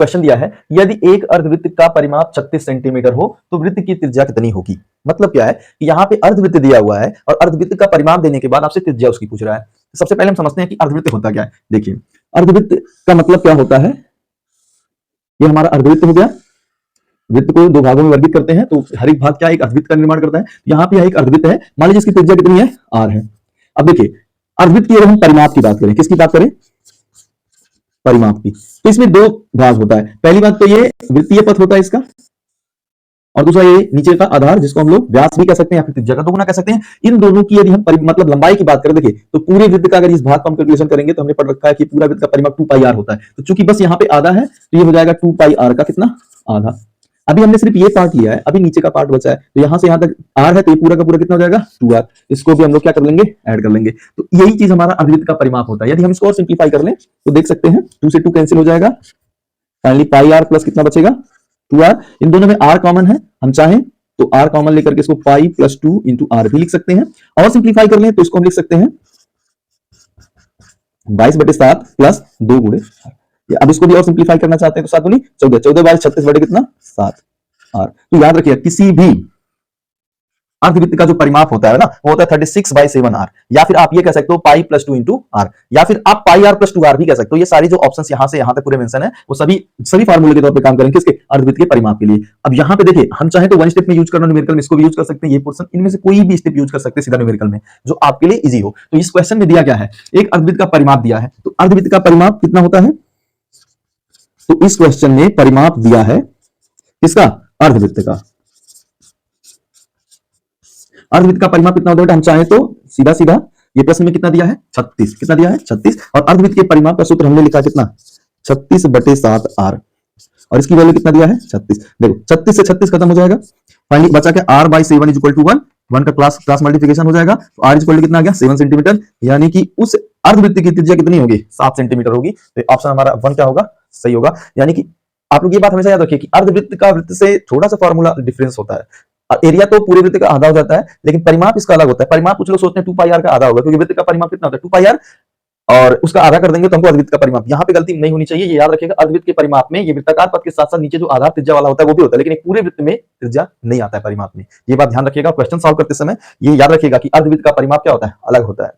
Question दिया है, यदि एक अर्धवृत्त का परिमाप 36 सेंटीमीटर हो तो वृत्त की त्रिज्या कितनी होगी। मतलब क्या है कि यहाँ पे अर्धवृत्त दिया हुआ है और अर्धवृत्त का परिमाप देने के बाद आपसे त्रिज्या उसकी पूछ रहा है। सबसे पहले हम समझते हैं कि अर्धवृत्त होता क्या है। देखिए, अर्धवृत्त का मतलब क्या होता है। ये हमारा अर्धवृत्त हो गया। वृत्त को दो भागों में वर्गीकृत करते हैं, तो हर एक भाग क्या एक अर्धवृत्त का निर्माण करता है। यहाँ पे एक अर्धवृत्त है, मान लीजिए इसकी त्रिज्या कितनी है, r है। अब देखिए, अर्धवृत्त की अगर हम परिमाप की बात करें, किसकी बात करें, परिमाप की, तो इसमें दो भाग होता है। पहली बात तो ये वृत्तीय पथ होता है इसका, और दूसरा ये नीचे का आधार, जिसको हम लोग व्यास भी कह सकते हैं या फिर त्रिज्या का दोगुना कह सकते हैं। इन दोनों की यदि हम मतलब लंबाई की बात करें, देखिए तो पूरे वृत्त का अगर इस भाग को हम कैलकुलेशन करेंगे तो हमने पढ़ रखा है कि पूरा वृत्त का परिमाप 2 पाई r होता है। तो चूंकि बस यहाँ पे आधा है तो ये हो जाएगा 2 पाई r का कितना, आधा। अभी हमने सिर्फ ये पार्ट लिया है, अभी नीचे का पार्ट बचा है, तो यहां से यहां तक r है, तो ये पूरा का पूरा कितना हो जाएगा 2r। इसको भी हम लोग क्या कर लेंगे, ऐड कर लेंगे। तो यही चीज हमारा अर्धवृत्त का परिमाप होता है। यदि हम इसको और सिंप्लीफाई कर लें तो देख सकते हैं 2 से 2 कैंसिल हो जाएगा, फाइनली पाई r प्लस कितना बचेगा 2r। इन दोनों में r कॉमन है, हम चाहें तो r कॉमन लेकर के इसको पाई प्लस 2 इंटू r भी लिख सकते हैं। और सिंप्लीफाई कर लें तो इसको हम लिख सकते हैं 22/7 प्लस 2 गुणे। अब इसको भी और सिंप्लीफाई करना चाहते हैं तो 7 दूनी 14, 14 बाय 36 बटे कितना 7 r। तो याद रखिए, किसी भी अर्धवृत्त का जो परिमाप होता है ना, वो होता है 36/7r, या फिर आप ये कह सकते हो पाई प्लस 2 इंटू r, या फिर आप पाई r प्लस 2r भी कह सकते हो। ये सारी जो ऑप्शंस यहां से यहां तक पूरे मेंशन है, वो सभी फार्मूले के तौर पे काम करेंगे किसके, अर्धवृत्त के परिमाप के लिए। अब यहां पे देखिए, हम चाहे तो वन स्टेप में यूज करना, न्यूमेरिकल में इसको भी यूज कर सकते हैं, ये पोर्शन इनमें से कोई भी स्टेप यूज कर सकते हैं सीधा न्यूमेरिकल में, जो आपके लिए इजी हो। तो इस क्वेश्चन में दिया क्या है, एक अर्धवृत्त का परिमाप दिया है, तो अर्धवृत्त का परिमाप कितना होता है, तो इस क्वेश्चन में परिमाप दिया है किसका, अर्धवृत्त का। अर्धवृत्त का परिमाप कितना होता है, हम चाहें तो सीधा सीधा ये प्रश्न में कितना दिया है 36, कितना दिया है 36, और अर्धवृत्त के परिमाप का सूत्र हमने लिखा कितना 36/7r, और इसकी वैल्यू कितना दिया है 36। देखो 36 से 36 खत्म हो जाएगा, फाइनली बचा के r/7 = 1, 1 का क्लास मल्टीप्लिकेशन हो जाएगा, तो r = कितना आ गया 7 सेंटीमीटर, यानी कि उस अर्धवृत्त की त्रिज्या कितनी होगी 7 सेंटीमीटर होगी। तो ऑप्शन हमारा 1 क्या होगा, सही होगा। यानी कि आप लोग ये बात हमेशा याद रखिए कि अर्धवृत्त का वृत्त से थोड़ा सा फॉर्मूला डिफरेंस होता है। एरिया तो पूरे वृत्त का आधा हो जाता है, लेकिन परिमाप इसका अलग होता है। परिमाप कुछ लोग सोचते हैं 2 पाई r का आधा होगा, क्योंकि वृत्त का परिमाप कितना होता है 2 पाई r, और उसका आधा कर देंगे तो हमको अर्धवृत्त का परिमाप। यहाँ पे गलती नहीं होनी चाहिए, ये याद रखिएगा। अर्धवृत्त के परिमाप में ये वृत्ताकार पथ के साथ साथ नीचे जो आधार त्रिज्या वाला होता है वो भी होता है, लेकिन एक पूरे वृत्त में त्रिज्या नहीं आता है परिमाप में। ये बात ध्यान रखिएगा, क्वेश्चन सॉल्व करते समय ये याद रखिएगा कि अर्धवृत्त का परिमाप क्या होता है, अलग होता है।